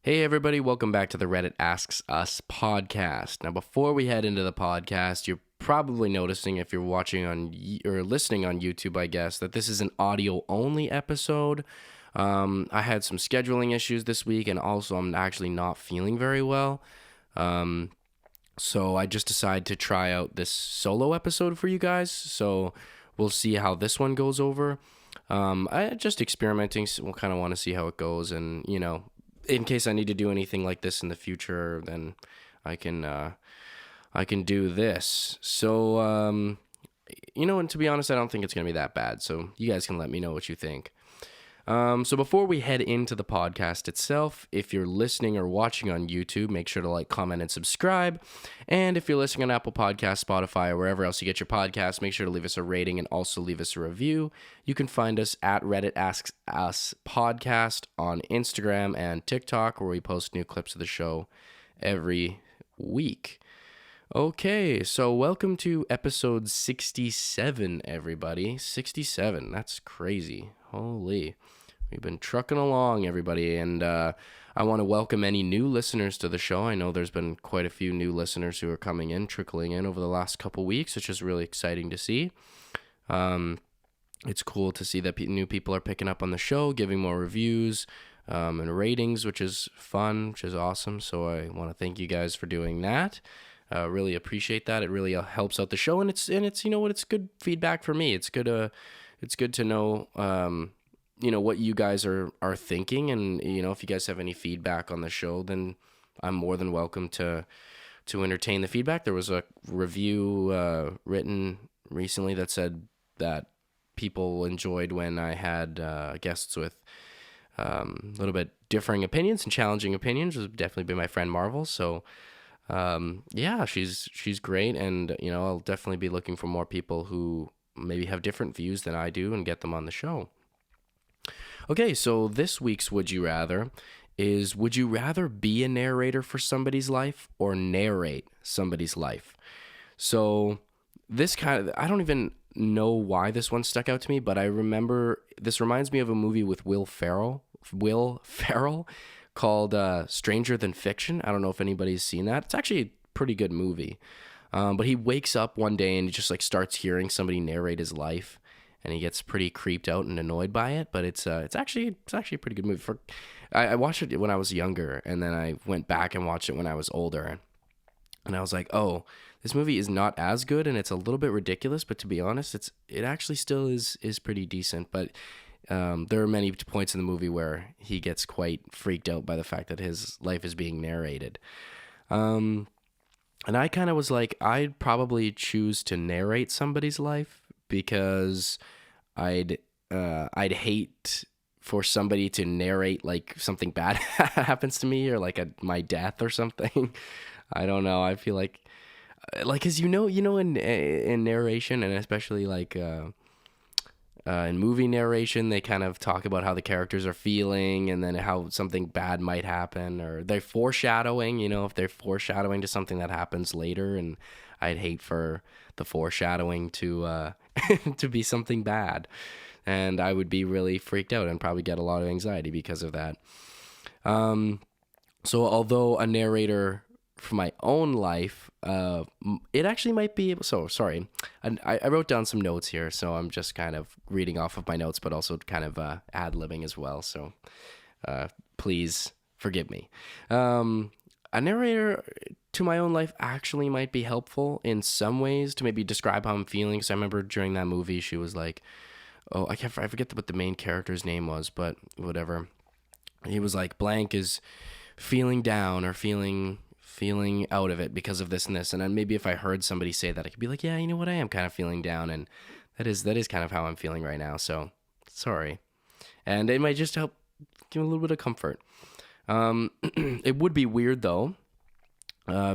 Hey everybody, welcome back to the Reddit Asks Us podcast. Now before we head into the podcast, you're probably noticing if you're watching on or listening on YouTube, I guess, that this is an audio only episode. I had some scheduling issues this week, and also I'm actually not feeling very well. So I just decided to try out this solo episode for you guys. So we'll see how this one goes over. I just experimenting, so we'll kind of want to see how it goes, and in case I need to do anything like this in the future, then I can do this. So, and to be honest, I don't think it's going to be that bad. So you guys can let me know what you think. So before we head into the podcast itself, if you're listening or watching on YouTube, make sure to like, comment, and subscribe. And if you're listening on Apple Podcasts, Spotify, or wherever else you get your podcasts, make sure to leave us a rating and also leave us a review. You can find us at Reddit Asks Us Podcast on Instagram and TikTok, where we post new clips of the show every week. Okay, so welcome to episode 67, everybody. 67, that's crazy. Holy. We've been trucking along, everybody, and I want to welcome any new listeners to the show. I know there's been quite a few new listeners who are trickling in over the last couple weeks, which is really exciting to see. It's cool to see that new people are picking up on the show, giving more reviews and ratings, which is fun, which is awesome. So I want to thank you guys for doing that. Really appreciate that. It really helps out the show, and it's it's good feedback for me. It's good to know what you guys are thinking, and if you guys have any feedback on the show, then I'm more than welcome to entertain the feedback. There was a review written recently that said that people enjoyed when I had guests with a little bit differing opinions and challenging opinions. It would definitely be my friend Marvel. So she's great, and I'll definitely be looking for more people who maybe have different views than I do and get them on the show. Okay, so this week's Would You Rather is, would you rather be a narrator for somebody's life or narrate somebody's life? So this I don't even know why this one stuck out to me, but I remember, this reminds me of a movie with Will Ferrell called Stranger Than Fiction. I don't know if anybody's seen that. It's actually a pretty good movie. But he wakes up one day and he just starts hearing somebody narrate his life, and he gets pretty creeped out and annoyed by it. But it's actually a pretty good movie. I watched it when I was younger, and then I went back and watched it when I was older, and I was like, oh, this movie is not as good, and it's a little bit ridiculous. But to be honest, it actually still is pretty decent. But there are many points in the movie where he gets quite freaked out by the fact that his life is being narrated. And I kind of was like, I'd probably choose to narrate somebody's life, because I'd hate for somebody to narrate like something bad happens to me, or like my death or something. I don't know. I feel like, cause in narration, and especially in movie narration, they kind of talk about how the characters are feeling, and then how something bad might happen, or they're foreshadowing, if they're foreshadowing to something that happens later, and I'd hate for the foreshadowing to to be something bad, and I would be really freaked out and probably get a lot of anxiety because of that. So although a narrator for my own life, it actually might be, sorry, I wrote down some notes here, so I'm just kind of reading off of my notes, but also kind of ad-libbing as well, so please forgive me. A narrator to my own life actually might be helpful in some ways to maybe describe how I'm feeling, because I remember during that movie, she was like, I forget what the main character's name was, but whatever. He was like, blank is feeling down or feeling out of it because of this and this, and then maybe if I heard somebody say that, I could be like, yeah, you know what, I am kind of feeling down, and that is kind of how I'm feeling right now, so sorry. And it might just help give a little bit of comfort. It would be weird though,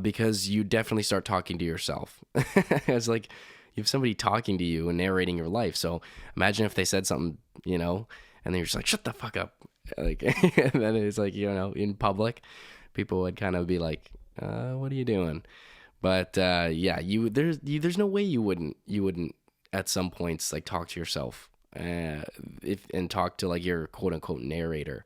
because you definitely start talking to yourself. It's like you have somebody talking to you and narrating your life. So imagine if they said something, and then you're just like, shut the fuck up, and then it's like, in public, people would kind of be like, what are you doing? But there's no way you wouldn't at some points talk to yourself and talk to your quote unquote narrator.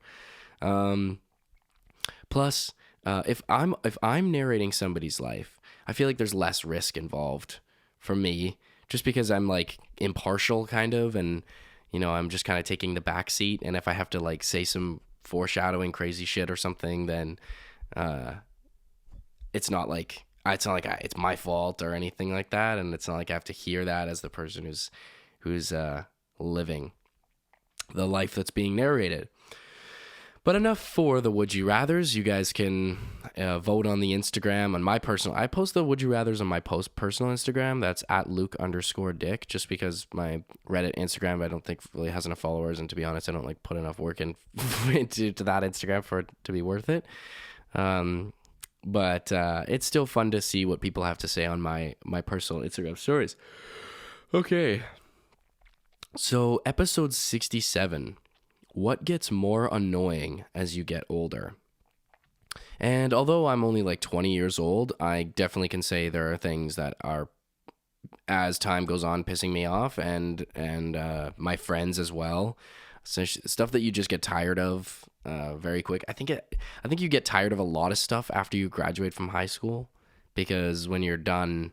Plus, if I'm narrating somebody's life, I feel like there's less risk involved for me, just because I'm like impartial kind of, and I'm just kind of taking the back seat. And if I have to like say some foreshadowing crazy shit or something, then it's not like it's my fault or anything like that, and it's not like I have to hear that as the person who's living the life that's being narrated. But enough for the Would You Rathers. You guys can vote on the Instagram. I post the Would You Rathers on my personal Instagram. That's at Luke_Dick, just because my Reddit Instagram, I don't think really has enough followers. And to be honest, I don't like put enough work into that Instagram for it to be worth it. But it's still fun to see what people have to say on my personal Instagram stories. Okay. So episode 67. What gets more annoying as you get older? And although I'm only like 20 years old, I definitely can say there are things that are, as time goes on, pissing me off, and my friends as well. So stuff that you just get tired of very quick. I think you get tired of a lot of stuff after you graduate from high school, because when you're done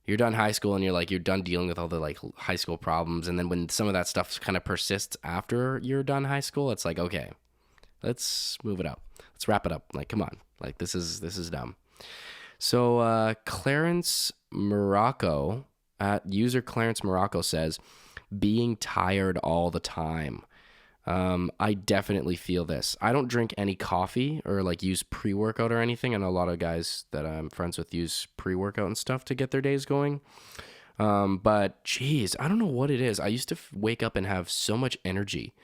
high school and you're done dealing with all the like high school problems, and then when some of that stuff kind of persists after you're done high school, it's like, okay, let's move it up, let's wrap it up, like, come on, like this is dumb. So Clarence Morocco at user Clarence Morocco says, being tired all the time. I definitely feel this. I don't drink any coffee or like use pre-workout or anything. I know a lot of guys that I'm friends with use pre-workout and stuff to get their days going. But geez, I don't know what it is. I used to wake up and have so much energy,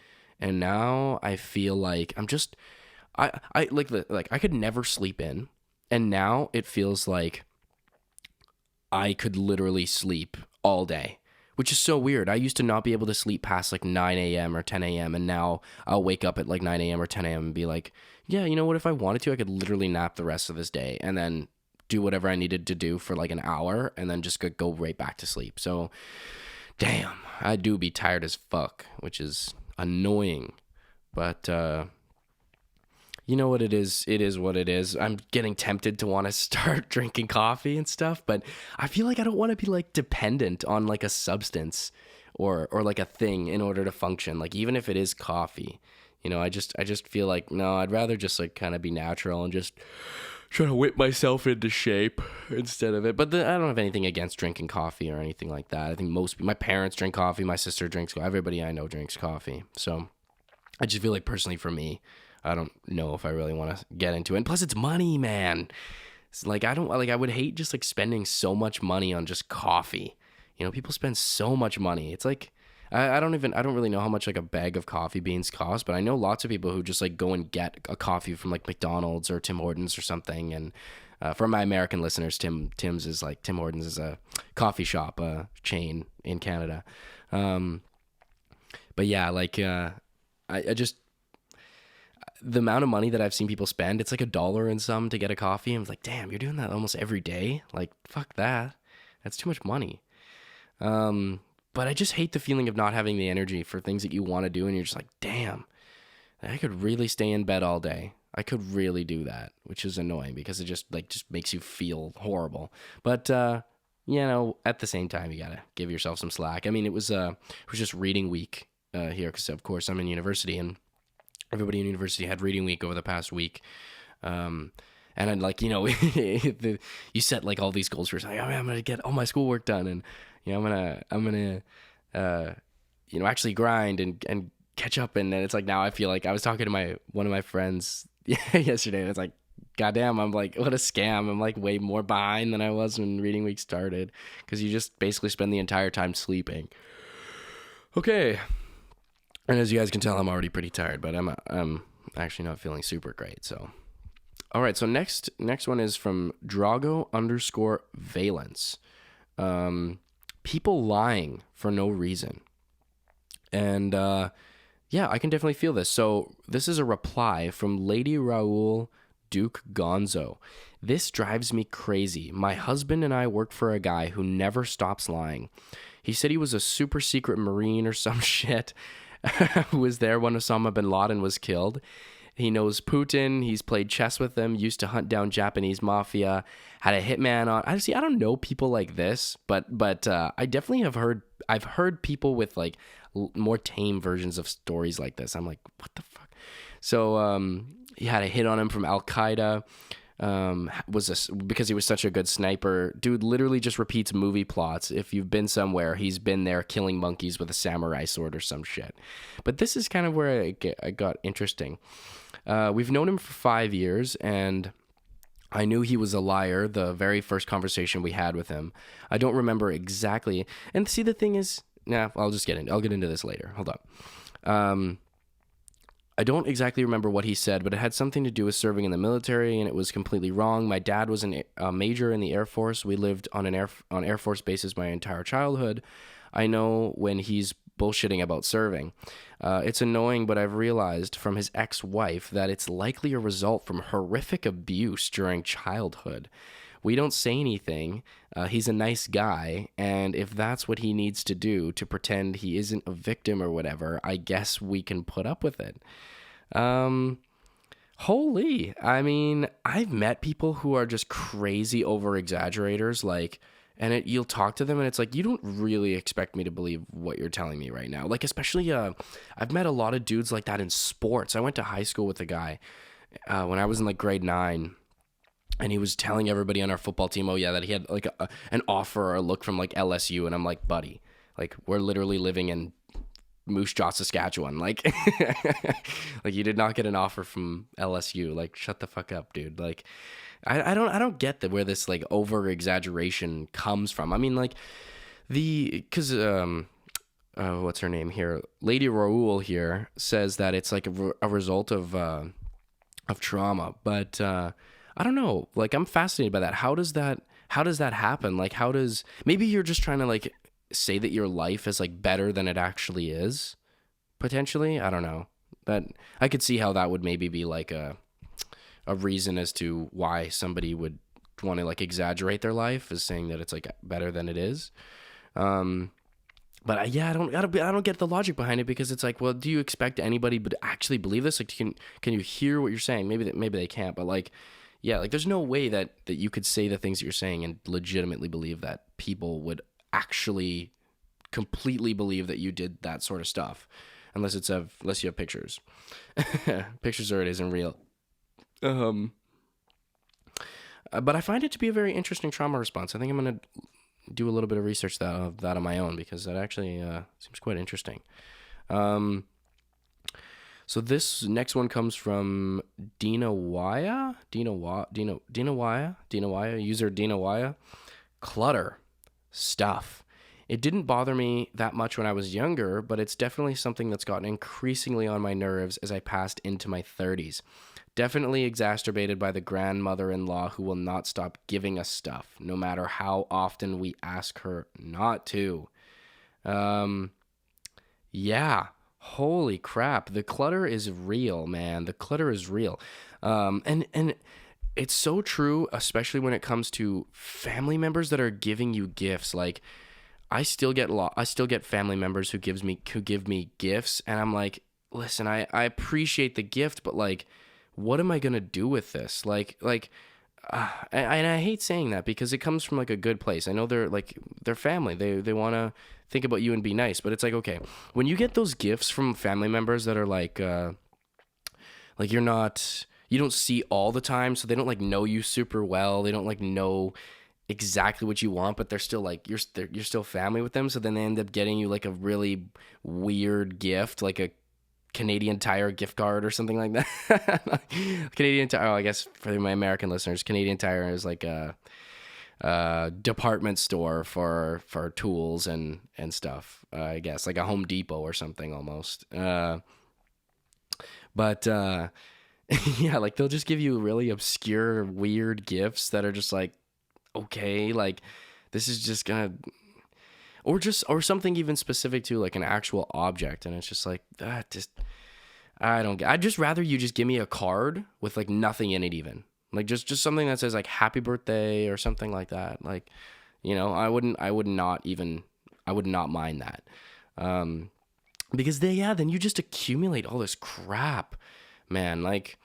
and now I feel like I I could never sleep in, and now it feels like I could literally sleep all day, which is so weird. I used to not be able to sleep past like 9 a.m. or 10 a.m. And now I'll wake up at like 9 a.m. or 10 a.m. and be like, yeah, you know what? If I wanted to, I could literally nap the rest of this day and then do whatever I needed to do for like an hour and then just go right back to sleep. So, damn, I do be tired as fuck, which is annoying. But, you know what it is? It is what it is. I'm getting tempted to want to start drinking coffee and stuff, but I feel like I don't want to be like dependent on like a substance or like a thing in order to function. Like even if it is coffee, I just feel like, no, I'd rather just like kind of be natural and just try to whip myself into shape instead of it. But I don't have anything against drinking coffee or anything like that. I think my parents drink coffee. My sister drinks, everybody I know drinks coffee. So I just feel like personally for me, I don't know if I really want to get into it. And plus it's money, man. It's like, I would hate just like spending so much money on just coffee. People spend so much money. It's like, I don't really know how much like a bag of coffee beans cost, but I know lots of people who just like go and get a coffee from like McDonald's or Tim Hortons or something. And for my American listeners, Tim Hortons is a coffee shop, chain in Canada. But yeah, like, I just, the amount of money that I've seen people spend, it's like $1 and some to get a coffee. I'm like, damn, you're doing that almost every day. Like, fuck that. That's too much money. But I just hate the feeling of not having the energy for things that you want to do. And you're just like, damn, I could really stay in bed all day. I could really do that, which is annoying because it just makes you feel horrible. But, at the same time, you gotta give yourself some slack. I mean, it was just reading week, here. 'Cause of course I'm in university and everybody in university had reading week over the past week. And I'd like, you set like all these goals for yourself. Like, I'm going to get all my schoolwork done. And, I'm going to, actually grind and catch up. And then it's like, now I feel like I was talking to one of my friends yesterday, and it's like, goddamn, I'm like, what a scam. I'm like way more behind than I was when reading week started, because you just basically spend the entire time sleeping. Okay. And as you guys can tell, I'm already pretty tired, but I'm actually not feeling super great. So, all right. So next one is from Drago_Valence. People lying for no reason. And, yeah, I can definitely feel this. So this is a reply from Lady Raoul Duke Gonzo. This drives me crazy. My husband and I work for a guy who never stops lying. He said he was a super secret Marine or some shit who was there when Osama bin Laden was killed. He knows Putin. He's played chess with them. Used to hunt down Japanese mafia. Had a hitman on. I don't know people like this, but I definitely have heard. I've heard people with like more tame versions of stories like this. I'm like, what the fuck? So he had a hit on him from Al Qaeda. Because he was such a good sniper. Dude literally just repeats movie plots. If you've been somewhere, he's been there killing monkeys with a samurai sword or some shit. But this is kind of where I got interesting. We've known him for 5 years, and I knew he was a liar the very first conversation we had with him. I don't remember exactly. And see, the thing is, I'll get into this later. Hold up. I don't exactly remember what he said, but it had something to do with serving in the military, and it was completely wrong. My dad was a major in the Air Force. We lived on Air Force bases my entire childhood. I know when he's bullshitting about serving. It's annoying, but I've realized from his ex-wife that it's likely a result from horrific abuse during childhood. We don't say anything. He's a nice guy, and if that's what he needs to do to pretend he isn't a victim or whatever, I guess we can put up with it. Holy, I mean, I've met people who are just crazy over-exaggerators, like, and you'll talk to them, and it's like, you don't really expect me to believe what you're telling me right now. Like, especially, I've met a lot of dudes like that in sports. I went to high school with a guy when I was in, like, grade 9. And he was telling everybody on our football team, oh yeah, that he had like an offer or a look from like LSU. And I'm like, buddy, like we're literally living in Moose Jaw, Saskatchewan. Like, like you did not get an offer from LSU. Like, shut the fuck up, dude. Like, I don't get where this like over exaggeration comes from. I mean, like because what's her name here? Lady Raoul here says that it's like a result of trauma, but I don't know. Like, I'm fascinated by that. How does that happen? Like, maybe you're just trying to like say that your life is like better than it actually is, potentially. I don't know. But I could see how that would maybe be like a reason as to why somebody would want to like exaggerate their life, is saying that it's like better than it is. But I don't get the logic behind it, because it's like, well, do you expect anybody to actually believe this? Like, can you hear what you're saying? Maybe they can't, but like, yeah, like there's no way that you could say the things that you're saying and legitimately believe that people would actually completely believe that you did that sort of stuff, unless you have pictures. Pictures or it isn't real. But I find it to be a very interesting trauma response. I think I'm gonna do a little bit of research of that on my own, because that actually seems quite interesting. So this next one comes from Dina Waya, user Dina Waya. Clutter. Stuff. It didn't bother me that much when I was younger, but it's definitely something that's gotten increasingly on my nerves as I passed into my 30s. Definitely exacerbated by the grandmother-in-law who will not stop giving us stuff, no matter how often we ask her not to. Yeah. Holy crap. The clutter is real, man. The clutter is real. And it's so true, especially when it comes to family members that are giving you gifts. Like, I still get family members who give me gifts, and I'm like, listen, I appreciate the gift, but like, what am I gonna do with this? And I hate saying that, because it comes from like a good place. I know they're family. They want to think about you and be nice, but it's like, okay, when you get those gifts from family members that are like you don't see all the time, so they don't like know you super well. They don't like know exactly what you want, but they're still like you're still family with them. So then they end up getting you like a really weird gift, like a Canadian Tire gift card or something like that. Canadian Tire, I guess for my American listeners, Canadian Tire is like a department store for tools and stuff. I guess like a Home Depot or something almost. But yeah, like they'll just give you really obscure, weird gifts that are just like, okay, like this is just gonna, or something even specific to like an actual object, and it's just like that. I'd just rather you just give me a card with like nothing in it, even like just something that says like happy birthday or something like that. Like, you know, I would not mind that, because then you just accumulate all this crap, man, like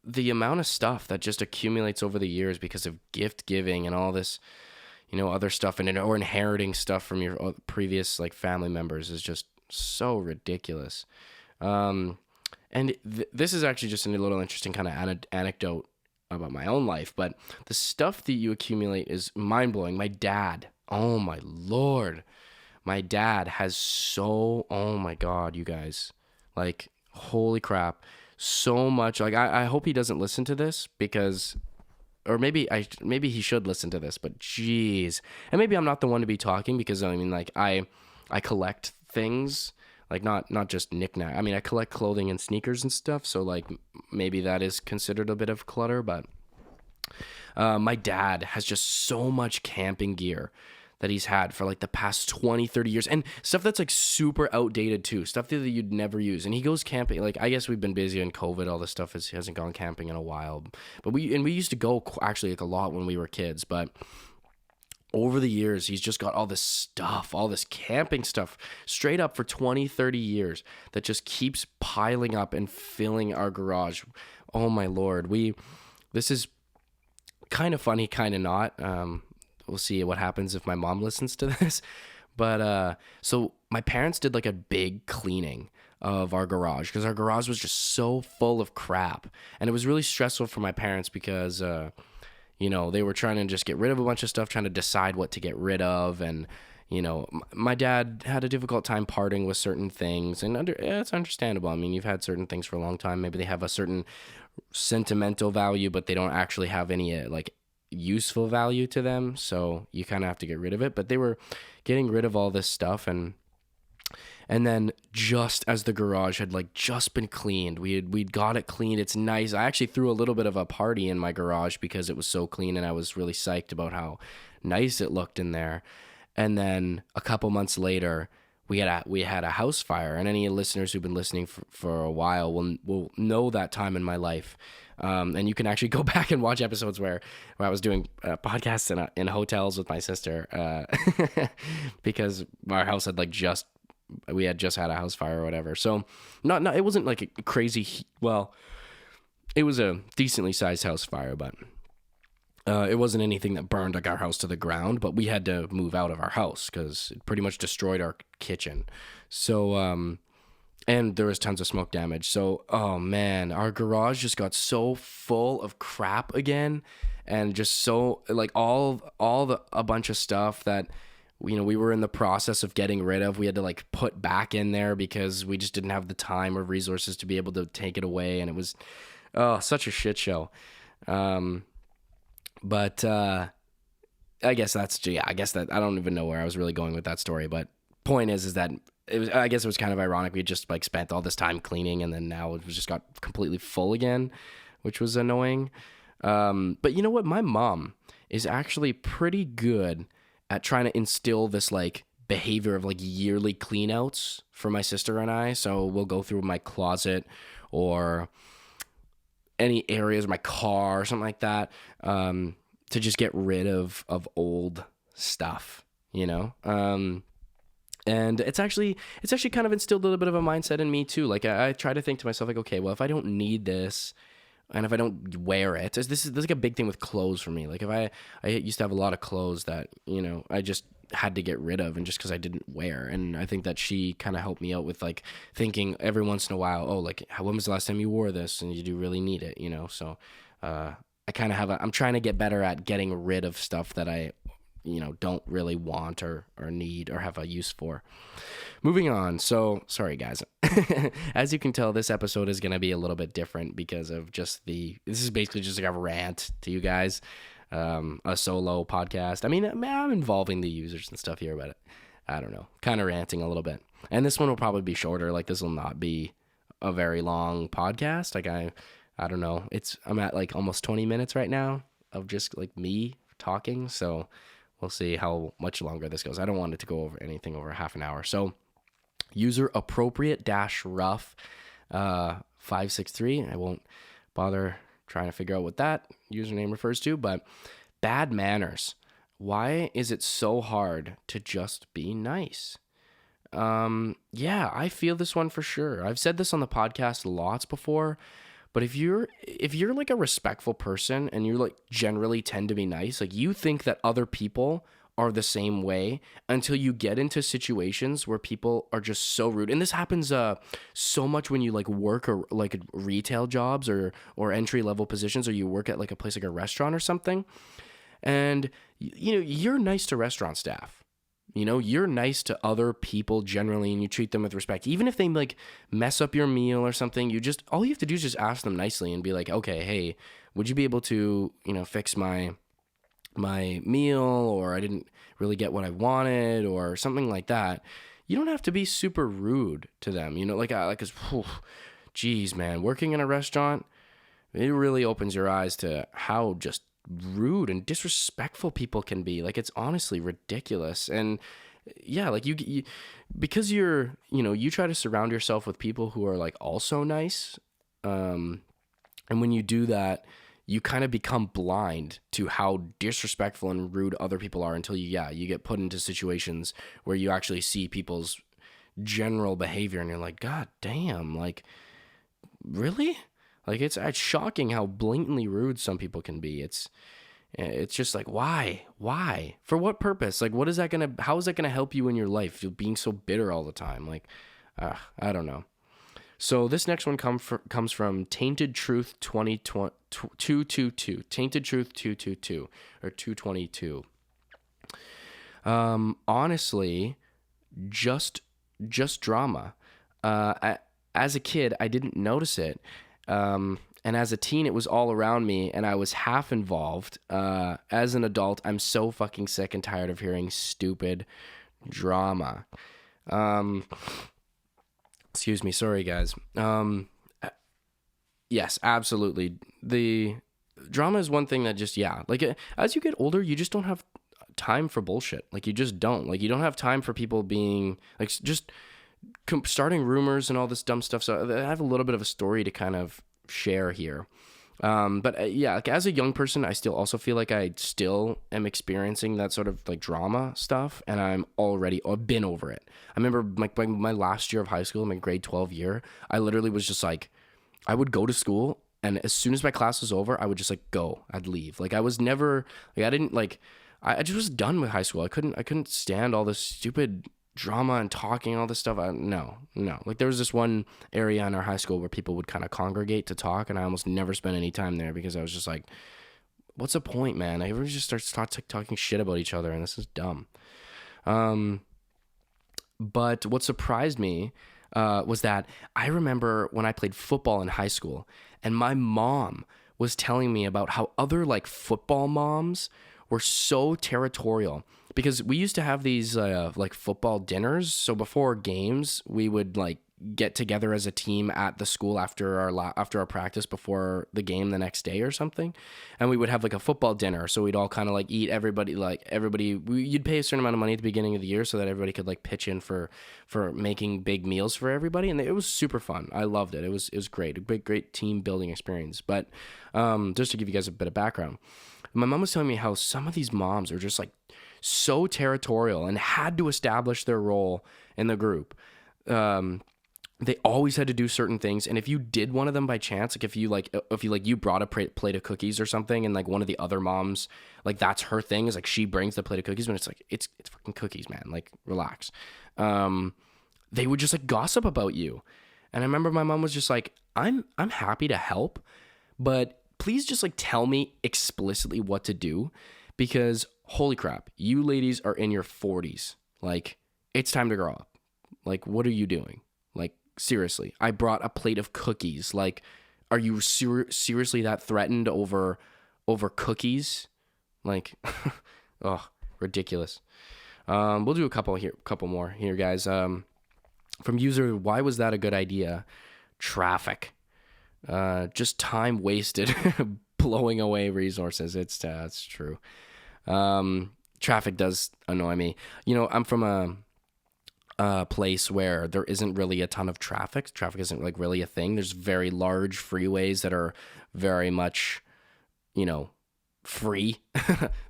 the amount of stuff that just accumulates over the years because of gift giving and all this, other stuff, and or inheriting stuff from your previous like family members is just so ridiculous. And this is actually just a little interesting kind of anecdote about my own life, but the stuff that you accumulate is mind blowing. My dad, oh my Lord, my dad has oh my God, you guys, like, holy crap, so much. Like, I hope he doesn't listen to this because, or maybe he should listen to this, but geez, and maybe I'm not the one to be talking because I mean, like, I collect things. Like, not just knickknack. I mean, I collect clothing and sneakers and stuff, so like maybe that is considered a bit of clutter. But my dad has just so much camping gear that he's had for like the past 20, 30 years, and stuff that's like super outdated too, stuff that you'd never use. And he goes camping. Like, I guess we've been busy in COVID, all this stuff hasn't gone camping in a while, but we used to go actually like a lot when we were kids. But over the years, he's just got all this stuff, all this camping stuff, straight up for 20, 30 years that just keeps piling up and filling our garage. Oh my Lord. This is kind of funny, kind of not. We'll see what happens if my mom listens to this. But so my parents did like a big cleaning of our garage because our garage was just so full of crap. And it was really stressful for my parents because they were trying to just get rid of a bunch of stuff, trying to decide what to get rid of. And, my dad had a difficult time parting with certain things. And it's understandable. I mean, you've had certain things for a long time. Maybe they have a certain sentimental value, but they don't actually have any, like, useful value to them. So you kind of have to get rid of it. But they were getting rid of all this stuff. And then just as the garage had like just been cleaned, we'd got it cleaned. It's nice. I actually threw a little bit of a party in my garage because it was so clean, and I was really psyched about how nice it looked in there. And then a couple months later, we had a house fire. And any listeners who've been listening for a while will know that time in my life. And you can actually go back and watch episodes where I was doing podcasts in hotels with my sister because our house had we had just had a house fire or whatever. So it wasn't like a crazy, well, it was a decently sized house fire, but it wasn't anything that burned like our house to the ground, but we had to move out of our house because it pretty much destroyed our kitchen. So, and there was tons of smoke damage. So, oh man, our garage just got so full of crap again, and just so like a bunch of stuff that we were in the process of getting rid of. We had to like put back in there because we just didn't have the time or resources to be able to take it away. And it was, such a shit show. But I guess that I don't even know where I was really going with that story. But point is that I guess it was kind of ironic. We just like spent all this time cleaning, and then now it just got completely full again, which was annoying. But you know what? My mom is actually pretty good at trying to instill this like behavior of like yearly cleanouts for my sister and I. So we'll go through my closet or any areas of my car or something like that, to just get rid of old stuff, and it's actually kind of instilled a little bit of a mindset in me too. Like I try to think to myself like, okay, well, if I don't need this, and if I don't wear it, this is like a big thing with clothes for me. Like if I used to have a lot of clothes that, I just had to get rid of, and just because I didn't wear. And I think that she kind of helped me out with like thinking every once in a while, oh, like when was the last time you wore this? And you do really need it, So I kind of I'm trying to get better at getting rid of stuff that I, don't really want or need or have a use for. Moving on. So, sorry guys. As you can tell, this episode is going to be a little bit different because of this is basically just like a rant to you guys, a solo podcast. I mean, I'm involving the users and stuff here, but I don't know, kind of ranting a little bit. And this one will probably be shorter. Like this will not be a very long podcast. Like I don't know. I'm at like almost 20 minutes right now of just like me talking. So we'll see how much longer this goes. I don't want it to go over anything over half an hour. So user appropriate -rough 563. I won't bother trying to figure out what that username refers to, but bad manners. Why is it so hard to just be nice? Yeah, I feel this one for sure. I've said this on the podcast lots before, but if you're like a respectful person and you like generally tend to be nice, like you think that other people are the same way until you get into situations where people are just so rude. And this happens so much when you like work or like retail jobs or entry level positions, or you work at like a place like a restaurant or something. And you're nice to restaurant staff. You're nice to other people generally, and you treat them with respect. Even if they like mess up your meal or something, all you have to do is just ask them nicely and be like, okay, hey, would you be able to, fix my meal, or I didn't really get what I wanted, or something like that. You don't have to be super rude to them, geez, man, working in a restaurant, it really opens your eyes to how just rude and disrespectful people can be. Like, it's honestly ridiculous. And yeah, like you because you try to surround yourself with people who are like also nice. And when you do that, you kind of become blind to how disrespectful and rude other people are until you get put into situations where you actually see people's general behavior and you're like, God damn, like, really? Like, it's shocking how blatantly rude some people can be. It's just like, why? For what purpose? Like, how is that gonna help you in your life? You're being so bitter all the time. Like, I don't know. So this next one comes from Tainted Truth 222. Tainted Truth 222 or 222. Honestly, just drama. As a kid, I didn't notice it. And as a teen, it was all around me, and I was half involved. As an adult, I'm so fucking sick and tired of hearing stupid drama. Excuse me, sorry guys. Yes, absolutely. The drama is one thing that just, as you get older, you just don't have time for bullshit. Like, you just don't. Like, you don't have time for people being, like, just starting rumors and all this dumb stuff. So I have a little bit of a story to kind of share here. But like, as a young person, I still also feel like I still am experiencing that sort of like drama stuff, and I've been over it. I remember my last year of high school, my grade 12 year, I literally was just like, I would go to school, and as soon as my class was over, I would just like I'd leave. Like, I was never like, I didn't like, I just was done with high school. I couldn't stand all this stupid drama and talking and all this stuff. No. Like, there was this one area in our high school where people would kind of congregate to talk, and I almost never spent any time there because I was just like, what's the point, man? Everyone just starts talking shit about each other, and this is dumb. But what surprised me was that I remember when I played football in high school, and my mom was telling me about how other like football moms were so territorial, because we used to have these like football dinners. So before games, we would like get together as a team at the school after our practice before the game the next day or something, and we would have like a football dinner. So we'd all kind of like eat. You'd pay a certain amount of money at the beginning of the year so that everybody could like pitch in for making big meals for everybody, and it was super fun. I loved it. It was great, a great team building experience. But just to give you guys a bit of background, my mom was telling me how some of these moms are just like so territorial and had to establish their role in the group. They always had to do certain things, and if you did one of them by chance, like if you brought a plate of cookies or something, and like one of the other moms, like that's her thing, is like she brings the plate of cookies, when it's like it's fucking cookies, man, like relax. They would just like gossip about you, and I remember my mom was just like, I'm happy to help, but please just like tell me explicitly what to do, because holy crap, you ladies are in your 40s. Like, it's time to grow up. Like, what are you doing? Like, seriously, I brought a plate of cookies. Like, are you seriously that threatened over cookies? Like, oh, ridiculous. We'll do a couple more here, guys. From user, why was that a good idea? Traffic. Just time wasted blowing away resources. It's true. Traffic does annoy me. I'm from a place where there isn't really a ton of traffic. Traffic isn't like really a thing. There's very large freeways that are very much, free.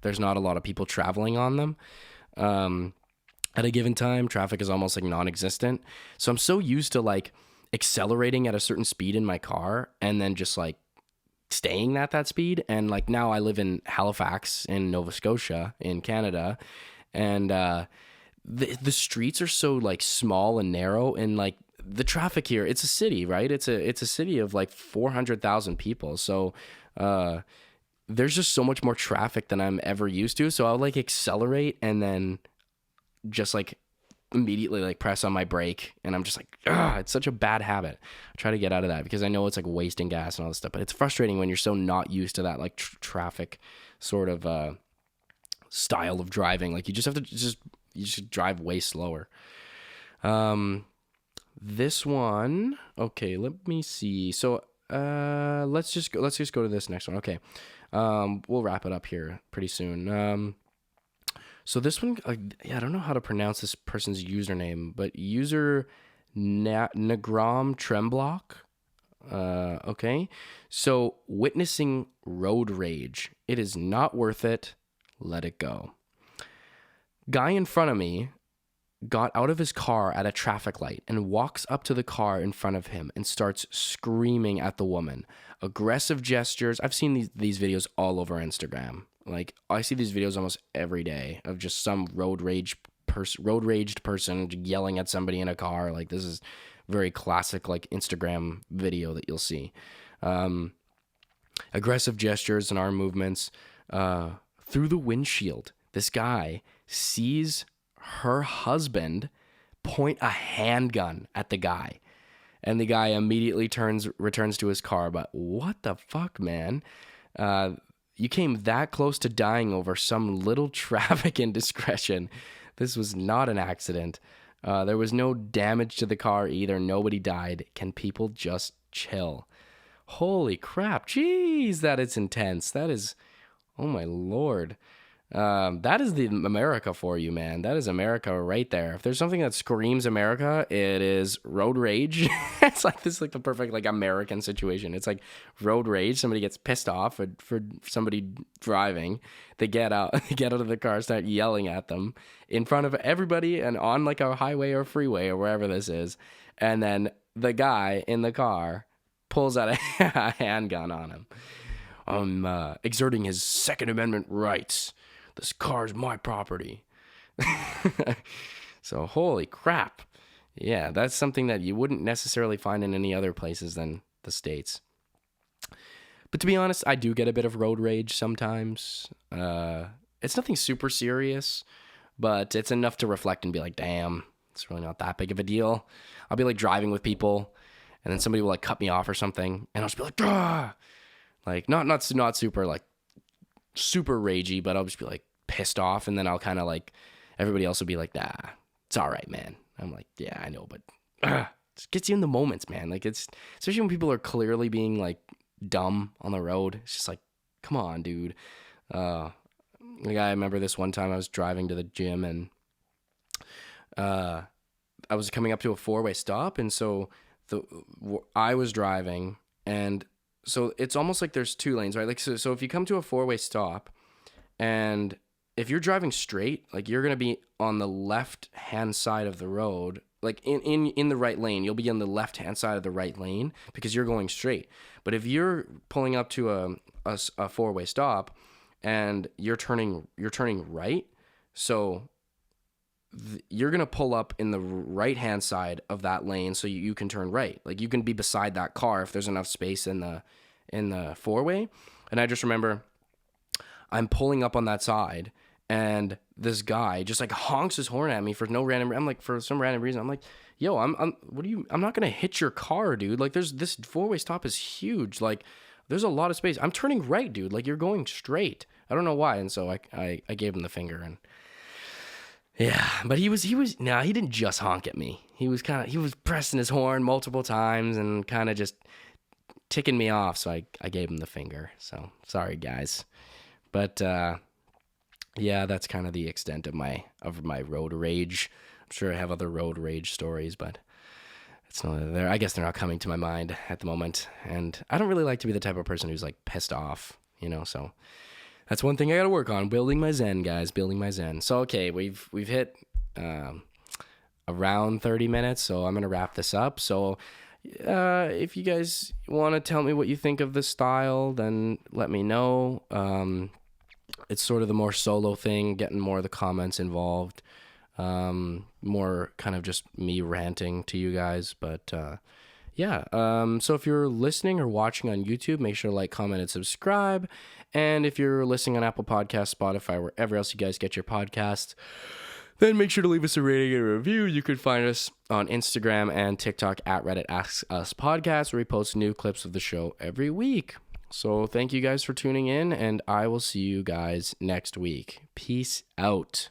There's not a lot of people traveling on them. at a given time. Traffic is almost like non-existent. So I'm so used to like accelerating at a certain speed in my car and then just like staying at that speed. And like now I live in Halifax in Nova Scotia in Canada, and the streets are so like small and narrow, and like the traffic here, it's a city, right? It's a city of like 400,000 people. So there's just so much more traffic than I'm ever used to. So I'll like accelerate and then just like immediately like press on my brake, and I'm just like, it's such a bad habit. I try to get out of that because I know it's like wasting gas and all this stuff, but it's frustrating when you're so not used to that like traffic sort of style of driving. Like you just have to you should drive way slower. This one, okay, let me see. So let's just go to this next one. Okay. We'll wrap it up here pretty soon. So this one, I don't know how to pronounce this person's username, but user Nagram Tremblock. Okay. So witnessing road rage. It is not worth it. Let it go. Guy in front of me got out of his car at a traffic light and walks up to the car in front of him and starts screaming at the woman. Aggressive gestures. I've seen these videos all over Instagram. Like I see these videos almost every day of just some road raged person yelling at somebody in a car. Like this is very classic like Instagram video that you'll see. Aggressive gestures and arm movements. Through the windshield, this guy sees her husband point a handgun at the guy, and the guy immediately returns to his car. But what the fuck, man? You came that close to dying over some little traffic indiscretion. This was not an accident. There was no damage to the car either. Nobody died. Can people just chill? Holy crap. Jeez, that is intense. That is, oh my Lord. That is the America for you, man. That is America right there. If there's something that screams America, it is road rage. It's like this is like the perfect like American situation. It's like road rage. Somebody gets pissed off for somebody driving. They get out of the car, start yelling at them in front of everybody and on like a highway or freeway or wherever this is. And then the guy in the car pulls out a handgun on him. Exerting his Second Amendment rights. This car's my property. So, holy crap. Yeah, that's something that you wouldn't necessarily find in any other places than the States. But to be honest, I do get a bit of road rage sometimes. It's nothing super serious, but it's enough to reflect and be like, damn, it's really not that big of a deal. I'll be like driving with people, and then somebody will like cut me off or something, and I'll just be like, ah! Like, not super, like, super ragey, but I'll just be, like, pissed off, and then I'll kind of, like, everybody else will be like, nah, it's all right, man. I'm like, yeah, I know, but it just gets you in the moments, man. Like, it's, especially when people are clearly being, like, dumb on the road. It's just like, come on, dude. Like, I remember this one time I was driving to the gym, and I was coming up to a four-way stop, and so I was driving, and so it's almost like there's two lanes, right? Like, so if you come to a four-way stop, and if you're driving straight, like you're going to be on the left-hand side of the road, like in the right lane, you'll be on the left-hand side of the right lane because you're going straight. But if you're pulling up to a four-way stop and you're turning right, so you're going to pull up in the right-hand side of that lane so you can turn right. Like you can be beside that car if there's enough space in the four-way. And I just remember I'm pulling up on that side and this guy just like honks his horn at me for for some random reason. I'm like, yo, I'm not going to hit your car, dude. Like this four-way stop is huge. Like there's a lot of space. I'm turning right, dude. Like you're going straight. I don't know why. And so I gave him the finger, and yeah, but he didn't just honk at me. He was pressing his horn multiple times and kind of just ticking me off. So I gave him the finger. So sorry, guys. But yeah, that's kind of the extent of my road rage. I'm sure I have other road rage stories, but it's not there. I guess they're not coming to my mind at the moment. And I don't really like to be the type of person who's like pissed off, so that's one thing I got to work on, building my zen, guys, building my zen. So, okay, we've hit around 30 minutes, so I'm going to wrap this up. So if you guys want to tell me what you think of the style, then let me know. It's sort of the more solo thing, getting more of the comments involved, more kind of just me ranting to you guys. But so if you're listening or watching on YouTube, make sure to like, comment, and subscribe. And if you're listening on Apple Podcasts, Spotify, wherever else you guys get your podcasts, then make sure to leave us a rating and a review. You can find us on Instagram and TikTok at Reddit Ask Us Podcast, where we post new clips of the show every week. So thank you guys for tuning in, and I will see you guys next week. Peace out.